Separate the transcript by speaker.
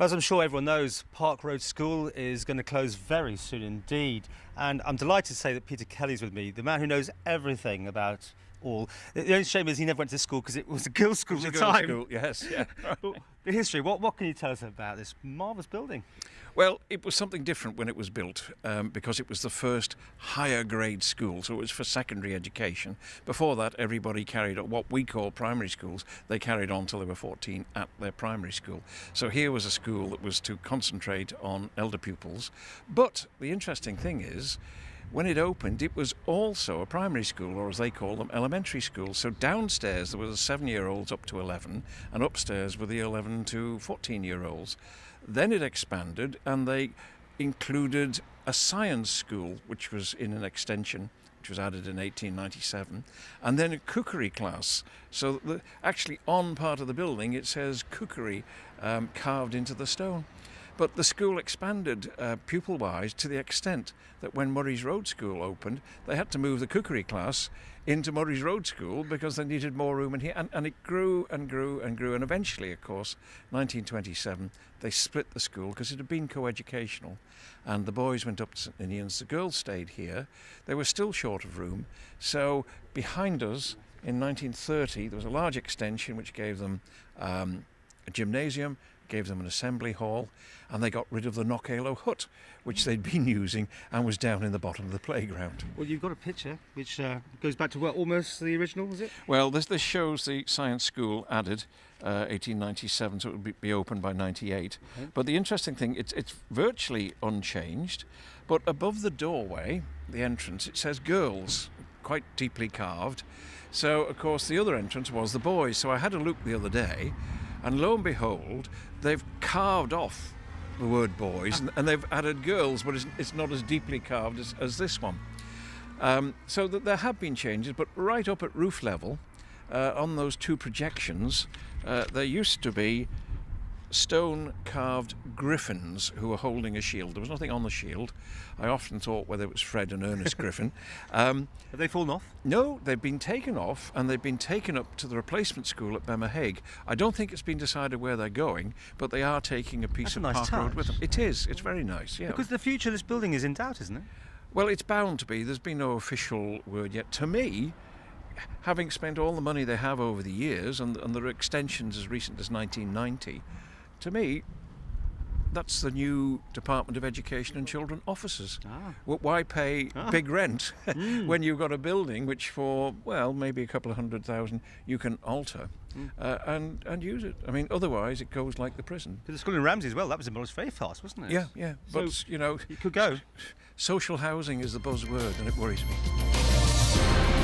Speaker 1: As I'm sure everyone knows, Park Road School is going to close very soon indeed. And I'm delighted to say that Peter Kelly's with me, the man who knows everything about all. The only shame is he never went to school because it was a girls' school at the time.
Speaker 2: School, yes, yeah.
Speaker 1: The history, what can you tell us about this marvellous building?
Speaker 2: Well, it was something different when it was built because it was the first higher grade school, so it was for secondary education. Before that, everybody carried on what we call primary schools. They carried on till they were 14 at their primary school. So here was a school that was to concentrate on elder pupils. But the interesting thing is, when it opened, it was also a primary school, or as they call them, elementary school. So downstairs there were the 7-year-olds up to 11, and upstairs were the 11 to 14-year-olds. Then it expanded, and they included a science school, which was in an extension, which was added in 1897, and then a cookery class. So actually on part of the building it says cookery carved into the stone. But the school expanded pupil-wise to the extent that when Murray's Road School opened, they had to move the cookery class into Murray's Road School because they needed more room in here. And it grew and grew and grew. And eventually, of course, 1927, they split the school because it had been co-educational. And the boys went up to St Ninians, the girls stayed here. They were still short of room. So behind us, in 1930, there was a large extension which gave them a gymnasium, gave them an assembly hall, and they got rid of the Knockalo hut, which they'd been using and was down in the bottom of the playground.
Speaker 1: Well, you've got a picture which goes back to what, almost the original, was it?
Speaker 2: Well, this shows the science school added 1897, so it would be opened by 98. Okay. But the interesting thing, it's virtually unchanged, but above the doorway, the entrance, it says girls, quite deeply carved. So, of course, the other entrance was the boys. So I had a look the other day, and lo and behold, they've carved off the word boys and they've added girls, but it's not as deeply carved as this one. So that there have been changes, but right up at roof level, on those two projections, there used to be stone-carved griffins who were holding a shield. There was nothing on the shield. I often thought whether it was Fred and Ernest Griffin.
Speaker 1: Have they fallen off?
Speaker 2: No, they've been taken off, and they've been taken up to the replacement school at Bemmerhague. I don't think it's been decided where they're going, but they are taking a piece of Park Road with them. It is. It's very nice, yeah.
Speaker 1: Because the future of this building is in doubt, isn't it?
Speaker 2: Well, it's bound to be. There's been no official word yet. To me, having spent all the money they have over the years, and there are extensions as recent as 1990, to me, that's the new Department of Education and Children officers. Why pay big rent when you've got a building which for, well, maybe a couple of $100,000 you can alter and use it? I mean, otherwise it goes like the prison.
Speaker 1: But the school in Ramsey as well, that was demolished very fast, wasn't it?
Speaker 2: Yeah.
Speaker 1: So
Speaker 2: but, you know,
Speaker 1: it could go.
Speaker 2: Social housing is the buzzword, and it worries me.